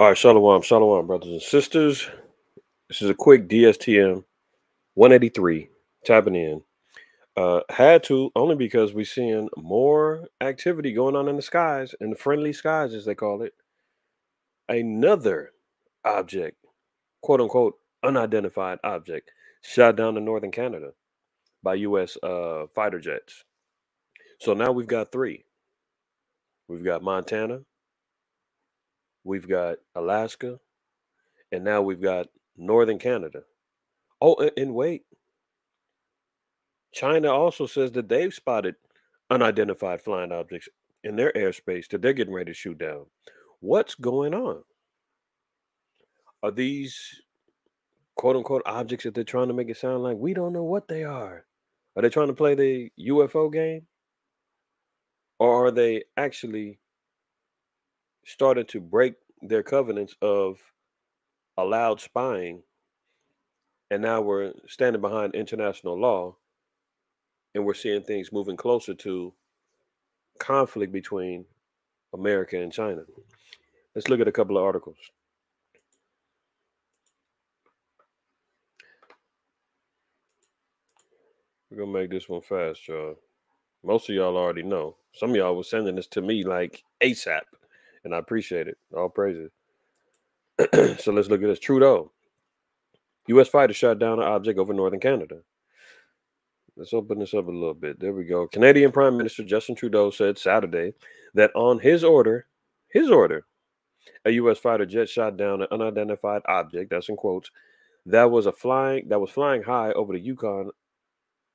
All right, shalom, shalom, brothers and sisters. This is a quick DSTM 183 tapping in. Had to only because we're seeing more activity going on in the skies, in the friendly skies, as they call it. Another object, quote unquote, unidentified object, shot down in northern Canada by U.S. Fighter jets. So now we've got three. We've got Montana, we've got Alaska, and now we've got northern Canada. Oh, and wait. China also says that they've spotted unidentified flying objects in their airspace that they're getting ready to shoot down. What's going on? Are these quote unquote objects that they're trying to make it sound like we don't know what they are? Are they trying to play the UFO game? Or are they actually started to break their covenants of allowed spying and now we're standing behind international law and we're seeing things moving closer to conflict between America and China? Let's look at a couple of articles. We're gonna make this one fast, y'all. Most of y'all already know. Some of y'all was sending this to me like ASAP, and I appreciate it. All praises. So let's look at this. Trudeau, U.S. fighter shot down an object over northern Canada. Let's open this up a little bit. There we go. Canadian Prime Minister Justin Trudeau said Saturday that on his order, a U.S. fighter jet shot down an unidentified object. That's in quotes. That was flying high over the Yukon,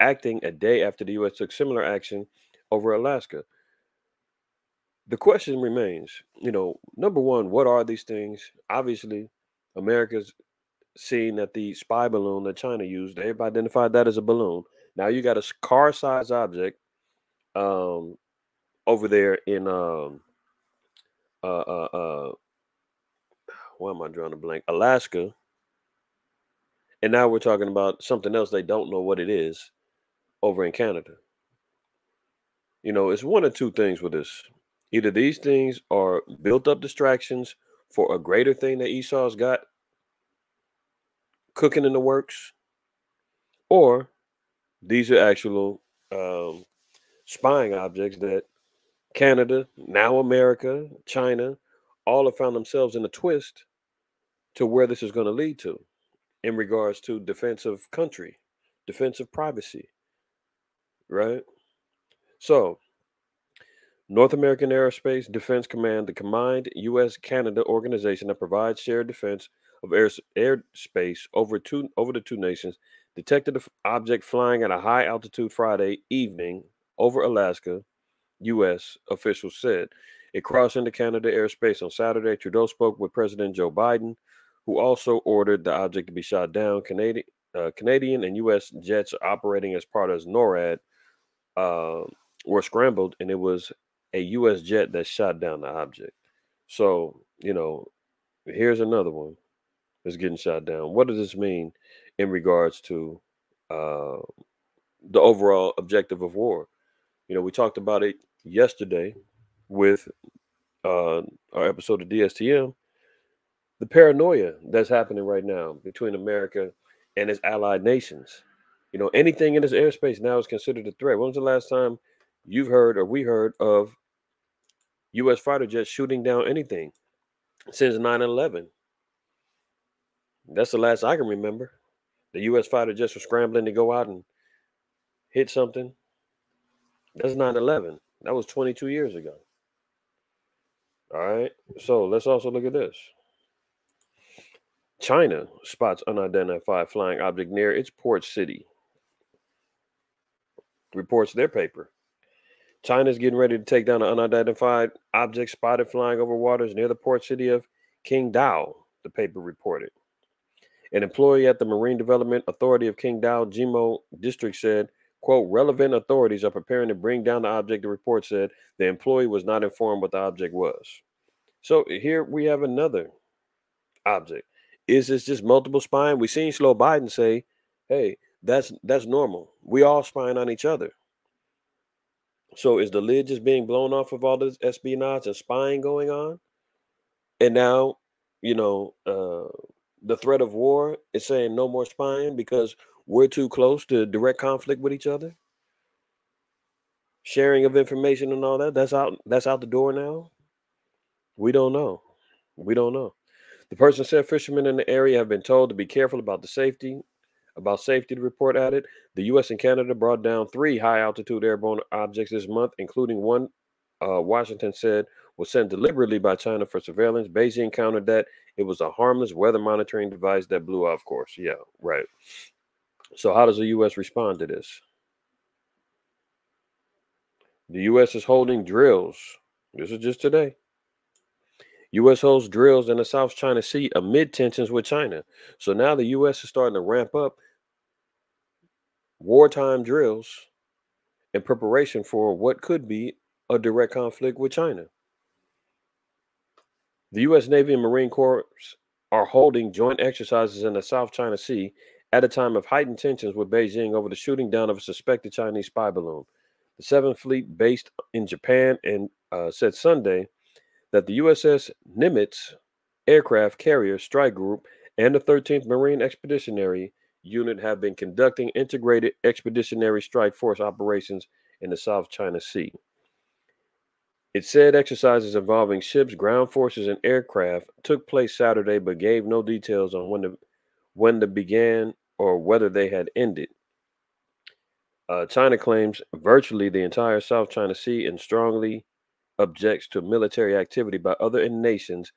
acting a day after the U.S. took similar action over Alaska. The question remains, number one, what are these things? Obviously, America's seen that the spy balloon that China used, they've identified that as a balloon. Now you got a car-sized object um, over there in uh, uh, uh, why am I drawing a blank? Alaska, and now we're talking about something else they don't know what it is over in Canada. It's one or two things with this. Either these things are built up distractions for a greater thing that Esau's got cooking in the works, or these are actual um, spying objects that Canada, now America, China, all have found themselves in a twist to where this is going to lead to in regards to defense of country, defense of privacy, right? So, North American Aerospace Defense Command, the combined U.S. Canada organization that provides shared defense of airspace over the two nations, detected the object flying at a high altitude Friday evening over Alaska, U.S. officials said. It crossed into Canada airspace on Saturday. Trudeau spoke with President Joe Biden, who also ordered the object to be shot down. Canadian and U.S. jets operating as part of NORAD uh, were scrambled, and it was a U.S. jet that shot down the object. So, here's another one that's getting shot down. What does this mean in regards to uh, the overall objective of war? We talked about it yesterday with uh, our episode of DSTM. The paranoia that's happening right now between America and its allied nations. Anything in this airspace now is considered a threat. When was the last time you've heard or we heard of U.S. fighter jets shooting down anything since 9/11? That's the last I can remember. The U.S. fighter jets were scrambling to go out and hit something. That's 9/11. That was 22 years ago. All right. So let's also look at this. China spots unidentified flying object near its port city, reports their paper. China's getting ready to take down an unidentified object spotted flying over waters near the port city of Qingdao, the paper reported. An employee at the Marine Development Authority of Qingdao Jimo District said, quote, relevant authorities are preparing to bring down the object. The report said the employee was not informed what the object was. So here we have another object. Is this just multiple spying? We seen Slow Biden say, hey, that's normal. We all spying on each other. So is the lid just being blown off of all this espionage and spying going on? And now, you know, the threat of war is saying no more spying because we're too close to direct conflict with each other. Sharing of information and all that, that's out the door now. We don't know. We don't know. The person said fishermen in the area have been told to be careful about safety. The report added the U.S. and Canada brought down 3 high altitude airborne objects this month, including one Washington said was sent deliberately by China for surveillance. Beijing countered that it was a harmless weather monitoring device that blew off course. Yeah, right. So how does the U.S. respond to this? The U.S. is holding drills. This is just today. U.S. holds drills in the South China Sea amid tensions with China. So now the U.S. is starting to ramp up wartime drills in preparation for what could be a direct conflict with China. The U.S. Navy and Marine Corps are holding joint exercises in the South China Sea at a time of heightened tensions with Beijing over the shooting down of a suspected Chinese spy balloon. The Seventh Fleet, based in Japan, and said Sunday that the USS Nimitz aircraft carrier strike group and the 13th Marine Expeditionary Unit have been conducting integrated expeditionary strike force operations in the South China Sea. It said exercises involving ships, ground forces, and aircraft took place Saturday, but gave no details on when they began or whether they had ended. China claims virtually the entire South China Sea and strongly objects to military activity by other nations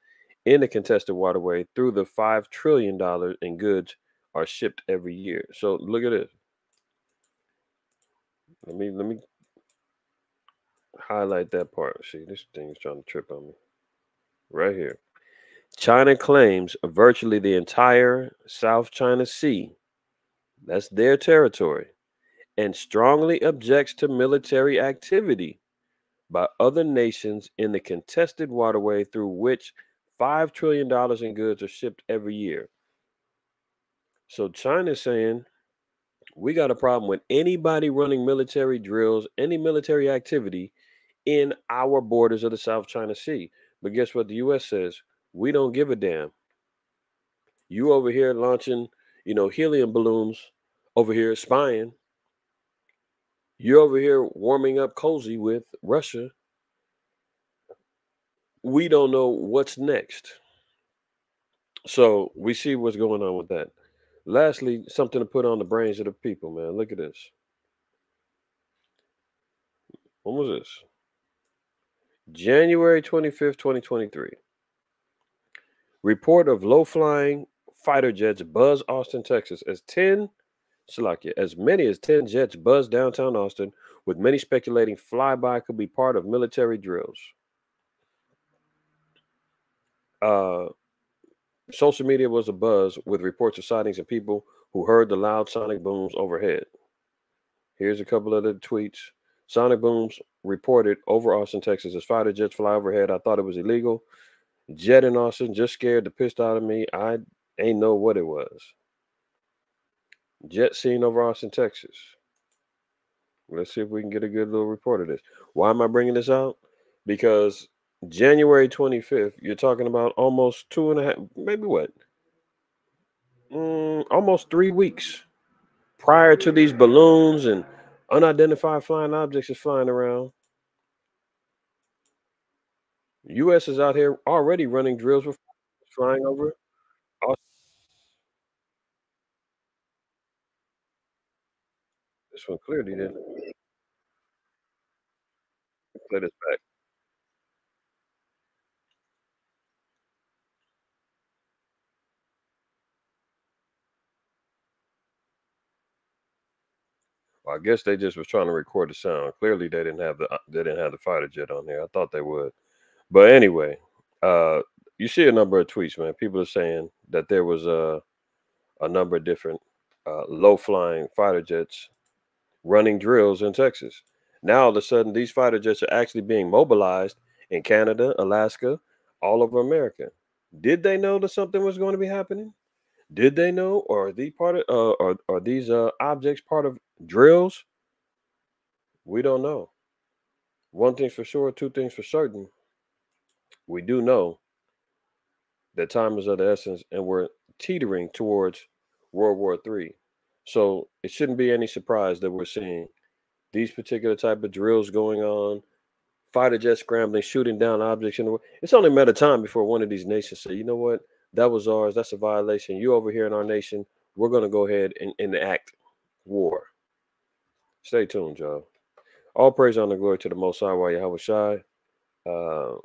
in the contested waterway through the $5 trillion in goods are shipped every year. So look at this. Let me highlight that part. See, this thing is trying to trip on me. Right here. China claims virtually the entire South China Sea, that's their territory, and strongly objects to military activity by other nations in the contested waterway through which $5 trillion in goods are shipped every year. So China's saying we got a problem with anybody running military drills, any military activity in our borders of the South China Sea. But guess what the US says? We don't give a damn. You over here launching, helium balloons over here spying. You're over here warming up cozy with Russia. We don't know what's next. So we see what's going on with that. Lastly, something to put on the brains of the people, man. Look at this. When was this? January 25th, 2023. Report of low flying fighter jets buzz Austin, Texas as 10, Salakia, as many as 10 jets buzz downtown Austin, with many speculating flyby could be part of military drills. Uh, Social media was abuzz with reports of sightings of people who heard the loud sonic booms overhead. Here's a couple of the tweets. Sonic booms reported over Austin, Texas as fighter jets fly overhead. I thought it was illegal. Jet in Austin just scared the piss out of me. I ain't know what it was. Jet seen over Austin, Texas. Let's see if we can get a good little report of this. Why am I bringing this out? Because January 25th, you're talking about almost 2.5, maybe what? Almost 3 weeks prior to these balloons and unidentified flying objects is flying around. U.S. is out here already running drills with flying over. This one clearly didn't play this back. Well, I guess they just was trying to record the sound. Clearly, they didn't have the fighter jet on there. I thought they would, but anyway, uh, you see a number of tweets, man. People are saying that there was a number of different low flying fighter jets running drills in Texas. Now, all of a sudden, these fighter jets are actually being mobilized in Canada, Alaska, all over America. Did they know that something was going to be happening? Did they know, or are these are these objects part of drills? We don't know. One thing's for sure, two things for certain. We do know that time is of the essence, and we're teetering towards World War III. So it shouldn't be any surprise that we're seeing these particular type of drills going on, fighter jets scrambling, shooting down objects in the world. It's only a matter of time before one of these nations say, you know what, that was ours. That's a violation. You over here in our nation, we're going to go ahead and enact war. Stay tuned, y'all. All praise, honor, glory to the Most High, while Yahweh Shai. Uh,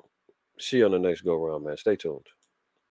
see you on the next go round, man. Stay tuned.